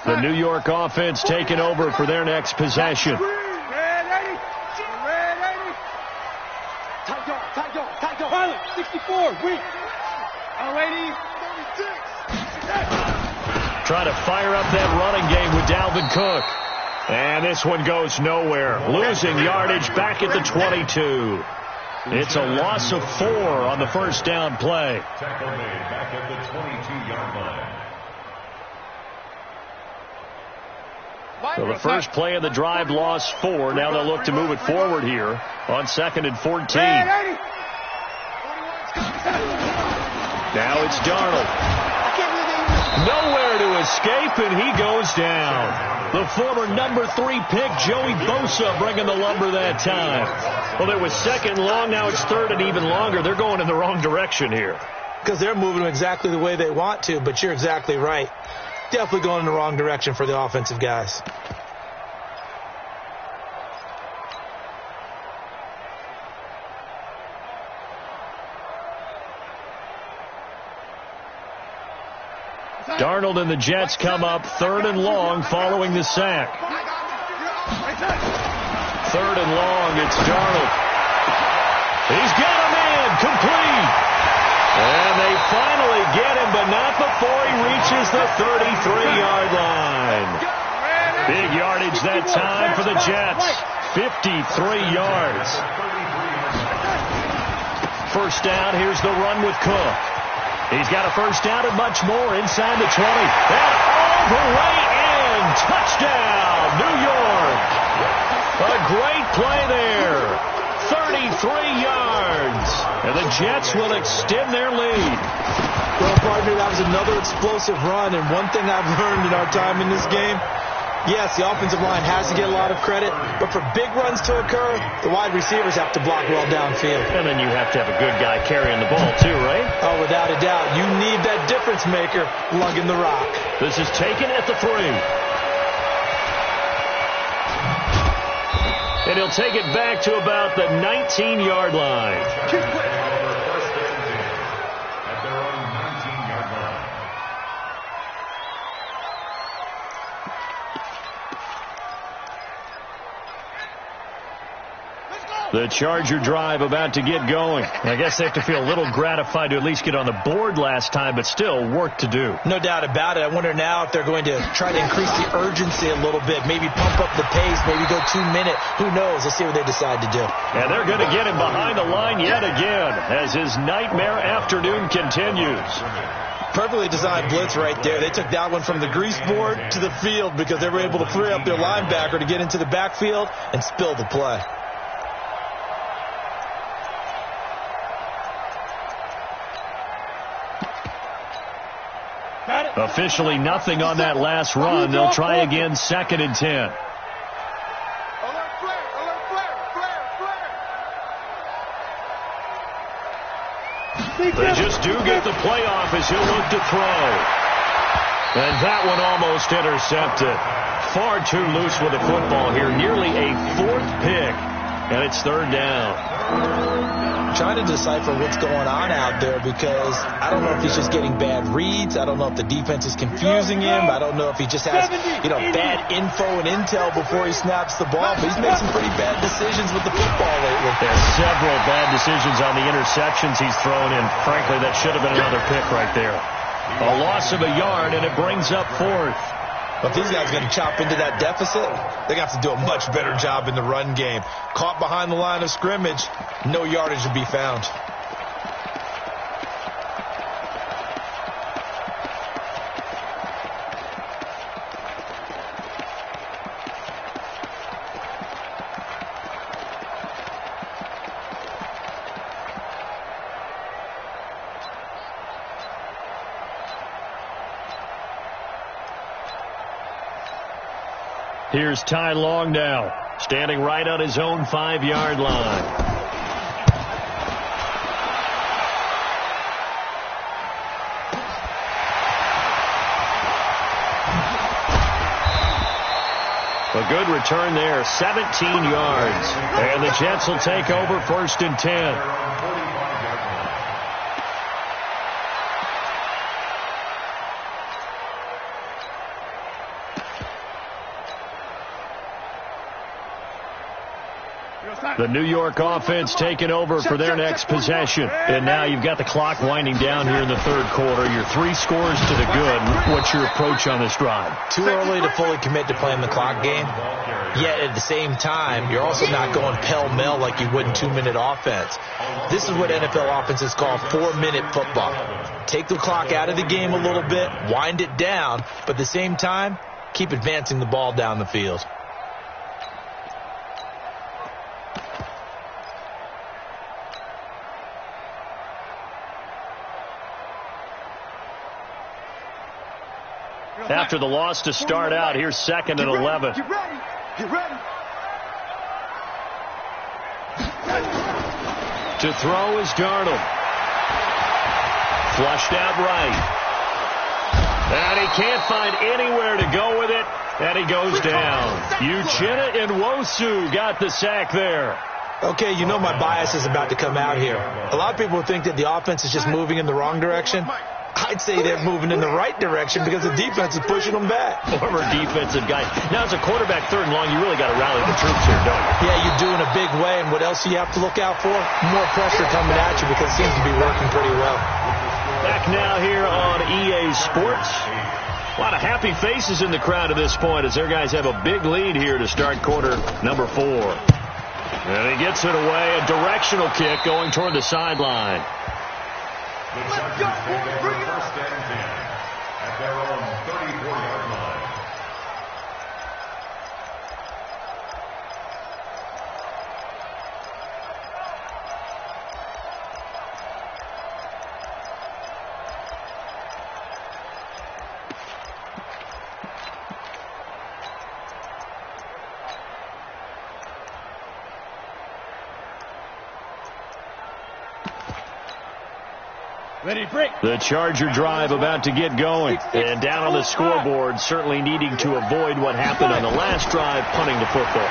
The New York offense taking over for their next possession. Pilot, 64, weak. Trying to fire up that running game with Dalvin Cook. And this one goes nowhere. Losing yardage back at the 22. It's a loss of 4 on the first down play. Tackle made back at the 22-yard line. So the first play of the drive lost 4. Now they'll look to move it forward here on 2nd and 14. Now it's Darnold. Nowhere to escape, and he goes down. The former number 3 pick, Joey Bosa, bringing the lumber that time. Well, it was 2nd long. Now it's 3rd and even longer. They're going in the wrong direction here. Because they're moving exactly the way they want to, but you're exactly right. Definitely going in the wrong direction for the offensive guys. Darnold and the Jets come up 3rd and long following the sack. 3rd and long, it's Darnold. He's got a man, complete. And they finally get him, but not before he reaches the 33-yard line. Big yardage that time for the Jets. 53 yards. First down, here's the run with Cook. He's got a first down and much more inside the 20. And all the way in. Touchdown, New York. A great play there. 33 yards. And the Jets will extend their lead. Well, partner, that was another explosive run. And one thing I've learned in our time in this game, yes, the offensive line has to get a lot of credit, but for big runs to occur, the wide receivers have to block well downfield. And then you have to have a good guy carrying the ball too, right? Oh, without a doubt. You need that difference maker lugging the rock. This is taken at the 3. And he'll take it back to about the 19-yard line. The Charger drive about to get going. I guess they have to feel a little gratified to at least get on the board last time, but still work to do. No doubt about it. I wonder now if they're going to try to increase the urgency a little bit, maybe pump up the pace, maybe go 2-minute. Who knows? Let's see what they decide to do. And they're going to get him behind the line yet again as his nightmare afternoon continues. Perfectly designed blitz right there. They took that one from the grease board to the field because they were able to free up their linebacker to get into the backfield and spill the play. Officially nothing on that last run. They'll try again 2nd and 10. They just do get the playoff as he'll look to throw. And that one almost intercepted. Far too loose with the football here. Nearly a 4th pick. And it's 3rd down. Trying to decipher what's going on out there because I don't know if he's just getting bad reads. I don't know if the defense is confusing him. I don't know if he just has, bad info and intel before he snaps the ball. But he's made some pretty bad decisions with the football lately. There's several bad decisions on the interceptions he's thrown in. Frankly, that should have been another pick right there. A loss of a yard, and it brings up 4th. But if these guys are going to chop into that deficit, they're going to have to do a much better job in the run game. Caught behind the line of scrimmage, no yardage to be found. Here's Ty Long now, standing right on his own 5-yard line. A good return there, 17 yards. And the Jets will take over 1st and 10. The New York offense taking over for their next possession. And now you've got the clock winding down here in the 3rd quarter. You're 3 scores to the good. What's your approach on this drive? Too early to fully commit to playing the clock game. Yet at the same time, you're also not going pell-mell like you would in 2-minute offense. This is what NFL offenses call 4-minute football. Take the clock out of the game a little bit, wind it down, but at the same time, keep advancing the ball down the field. After the loss to start out, here's 2nd and 11. Get ready. Get ready. To throw is Darnold. Flushed out right. And he can't find anywhere to go with it. And he goes down. Uchenna Nwosu got the sack there. Okay, you know my bias is about to come out here. A lot of people think that the offense is just moving in the wrong direction. I'd say they're moving in the right direction because the defense is pushing them back. Former defensive guy. Now, as a quarterback 3rd and long, you really got to rally the troops here, don't you? Yeah, you do in a big way. And what else do you have to look out for? More pressure coming at you because it seems to be working pretty well. Back now here on EA Sports. A lot of happy faces in the crowd at this point as their guys have a big lead here to start quarter number 4. And he gets it away. A directional kick going toward the sideline. The Chargers take over 1st and 10 at their own 34-yard line. The Charger drive about to get going. And down on the scoreboard, certainly needing to avoid what happened on the last drive, punting the football.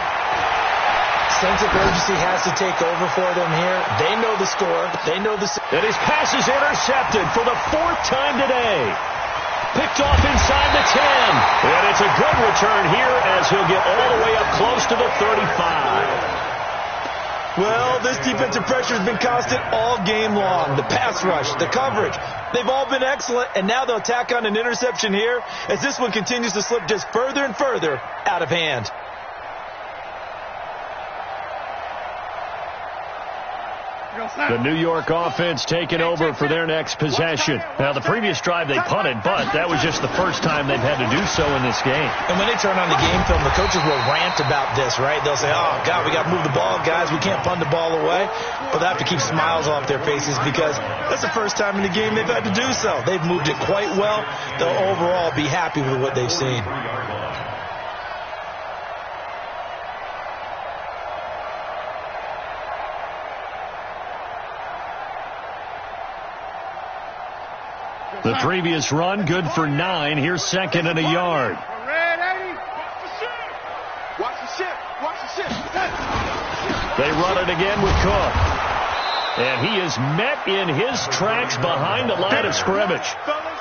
Sense of urgency has to take over for them here. They know the score. They know the... And his pass is intercepted for the 4th time today. Picked off inside the 10. And it's a good return here as he'll get all the way up close to the 35. Well, this defensive pressure has been constant all game long. The pass rush, the coverage, they've all been excellent, and now they'll tack on an interception here as this one continues to slip just further and further out of hand. The New York offense taking over for their next possession. Now, the previous drive they punted, but that was just the first time they've had to do so in this game. And when they turn on the game film, the coaches will rant about this, right? They'll say, oh, God, we got to move the ball, guys. We can't punt the ball away. But they have to keep smiles off their faces because that's the first time in the game they've had to do so. They've moved it quite well. They'll overall be happy with what they've seen. The previous run, good for 9. Here's 2nd and a yard. They run it again with Cook. And he is met in his tracks behind the line of scrimmage.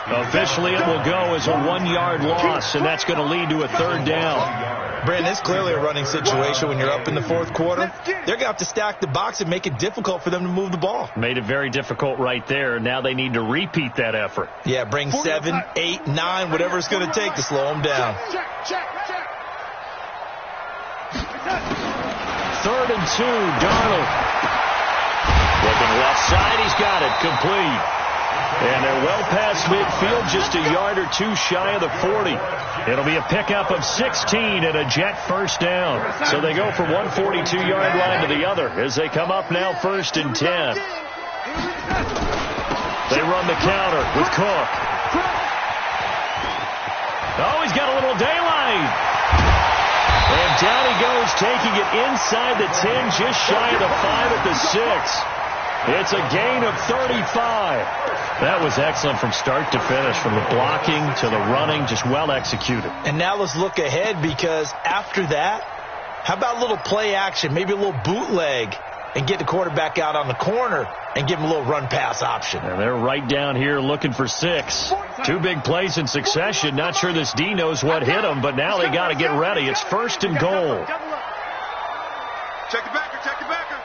Officially, it will go as a 1-yard loss, and that's going to lead to a 3rd down. Brandon, it's clearly a running situation when you're up in the 4th quarter. They're going to have to stack the box and make it difficult for them to move the ball. Made it very difficult right there. Now they need to repeat that effort. Yeah, bring 7, 8, 9, whatever it's going to take to slow them down. 3rd and 2, Darnold. Looking left side, he's got it, complete. And they're well past midfield, just a yard or two shy of the 40. It'll be a pickup of 16 and a Jet 1st down. So they go from one 42-yard line to the other as they come up now 1st and 10. They run the counter with Cook. Oh, he's got a little daylight. down he goes, taking it inside the 10, just shy of the 5 at the 6. It's a gain of 35. That was excellent from start to finish, from the blocking to the running, just well executed. And now let's look ahead, because after that, how about a little play action, maybe a little bootleg, and get the quarterback out on the corner and give him a little run-pass option. And they're right down here looking for 6. 2 big plays in succession. Not sure this D knows what hit him, but now they got to get ready. It's 1st and goal. Check the backer, check the backer.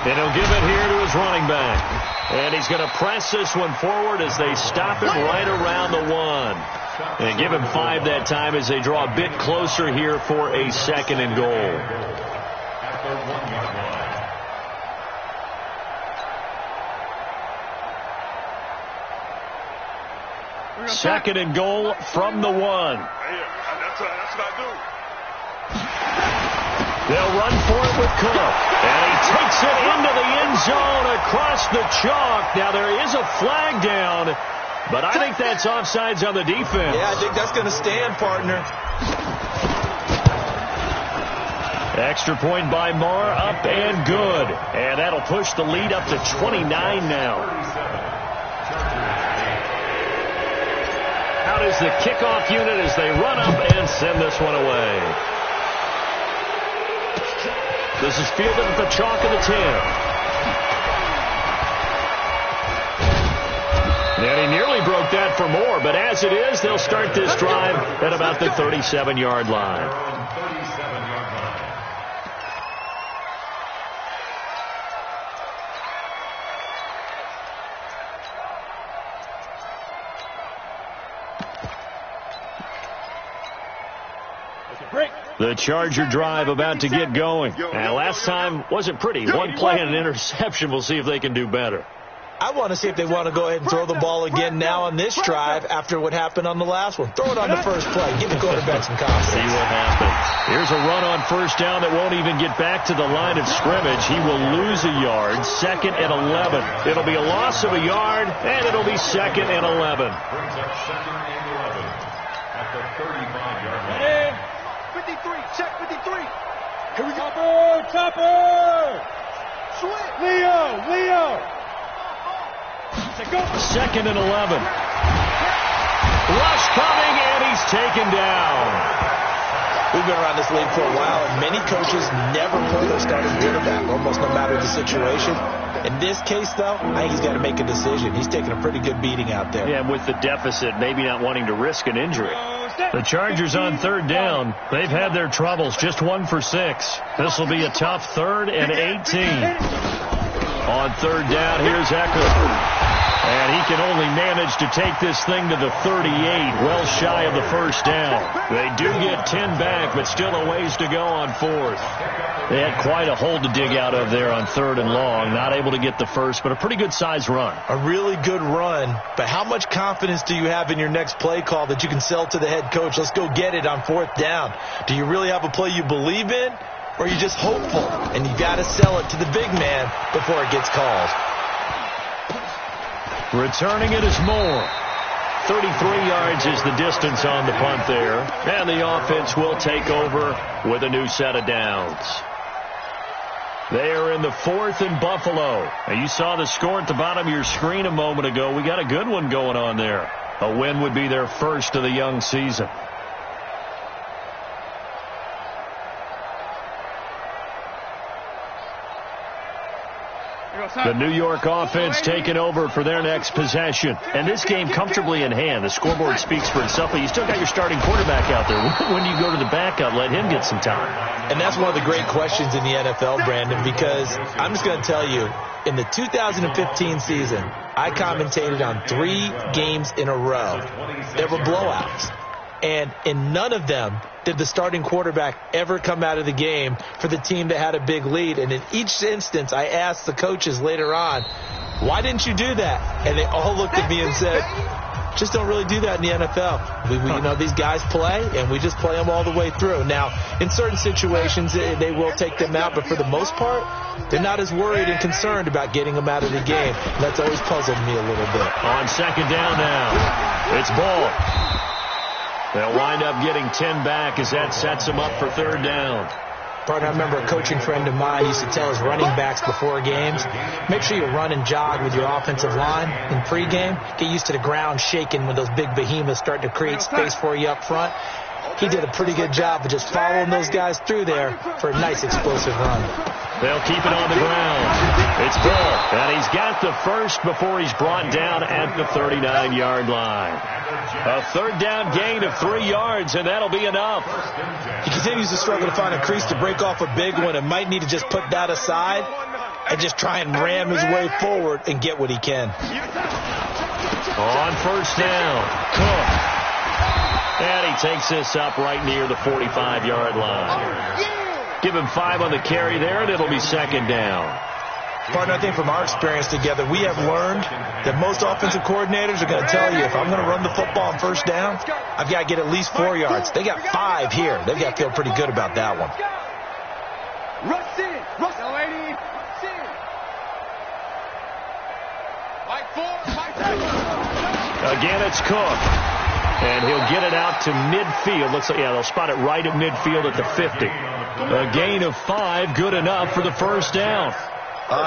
And he'll give it here to his running back. And he's going to press this one forward as they stop him right around the 1. And give him 5 that time as they draw a bit closer here for a 2nd and goal. Second and goal from the 1. That's what I do. They'll run for it with Cook. And he takes it into the end zone across the chalk. Now there is a flag down, but I think that's offsides on the defense. Yeah, I think that's going to stand, partner. Extra point by Marr, up and good. And that'll push the lead up to 29 now. Out is the kickoff unit as they run up and send this one away. This is fielded at the chalk of the 10. And he nearly broke that for more, but as it is, they'll start this drive at about the 37-yard line. The Charger drive about to get going. And last time wasn't pretty. One play and an interception. We'll see if they can do better. I want to see if they want to go ahead and throw the ball again now on this drive after what happened on the last one. Throw it on the first play. Give the quarterback some confidence. See what happens. Here's a run on 1st down that won't even get back to the line of scrimmage. He will lose a yard. 2nd and 11. It'll be a loss of a yard, and it'll be 2nd and 11. Brings up 2nd and 11 at the 35-yard line. 53, check 53. Here we go. Topper! Sweet. Leo! Go. 2nd and 11. Rush coming, and he's taken down. We've been around this league for a while, and many coaches never play their starting quarterback, almost no matter the situation. In this case, though, I think he's got to make a decision. He's taking a pretty good beating out there. Yeah, and with the deficit, maybe not wanting to risk an injury. The Chargers on 3rd down. They've had their troubles, just 1 for 6. This will be a tough 3rd and 18. On 3rd down, here's Eckler. And he can only manage to take this thing to the 38, well shy of the 1st down. They do get 10 back, but still a ways to go on 4th. They had quite a hole to dig out of there on 3rd and long. Not able to get the first, but a pretty good-sized run. A really good run, but how much confidence do you have in your next play call that you can sell to the head coach? Let's go get it on 4th down. Do you really have a play you believe in, or are you just hopeful? And you got to sell it to the big man before it gets called. Returning it is Moore. 33 yards is the distance on the punt there. And the offense will take over with a new set of downs. They are in the 4th in Buffalo. Now, you saw the score at the bottom of your screen a moment ago. We got a good one going on there. A win would be their first of the young season. The New York offense taking over for their next possession. And this game comfortably in hand. The scoreboard speaks for itself, but you still got your starting quarterback out there. When do you go to the backup, let him get some time? And that's one of the great questions in the NFL, Brandon, because I'm just going to tell you, in the 2015 season, I commentated on 3 games in a row. There were blowouts. And in none of them did the starting quarterback ever come out of the game for the team that had a big lead. And in each instance, I asked the coaches later on, why didn't you do that? And they all looked at me and said, just don't really do that in the NFL. You know, these guys play, and we just play them all the way through. Now, in certain situations, they will take them out, but for the most part, they're not as worried and concerned about getting them out of the game. That's always puzzled me a little bit. On 2nd down now, it's Ball. They'll wind up getting 10 back as that sets them up for third down. Partner, I remember a coaching friend of mine used to tell his running backs before games, make sure you run and jog with your offensive line in pregame. Get used to the ground shaking when those big behemoths start to create space for you up front. He did a pretty good job of just following those guys through there for a nice explosive run. They'll keep it on the ground. It's Bull, and he's got the first before he's brought down at the 39-yard line. A third down gain of 3 yards, and that'll be enough. He continues to struggle to find a crease to break off a big one and might need to just put that aside and just try and ram his way forward and get what he can. On first down, Cook. And he takes this up right near the 45-yard line. Give him 5 on the carry there, and it'll be second down. Partner, I think from our experience together, we have learned that most offensive coordinators are going to tell you, if I'm going to run the football on first down, I've got to get at least 4 yards. They got 5 here. They've got to feel pretty good about that one. Rush in. Rush in, lady. Again, it's Cook. And he'll get it out to midfield. Looks like, yeah, they'll spot it right at midfield at the 50. A gain of 5, good enough for the first down.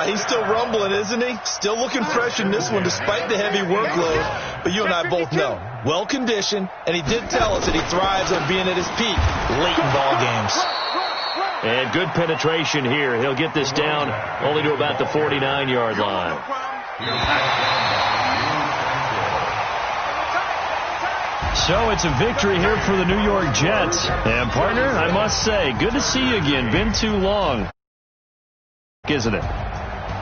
He's still rumbling, isn't he? Still looking fresh in this one despite the heavy workload. But you and I both know, well-conditioned, and he did tell us that he thrives on being at his peak late in ball games. And good penetration here. He'll get this down only to about the 49-yard line. So it's a victory here for the New York Jets. And, partner, I must say, good to see you again. Been too long, isn't it?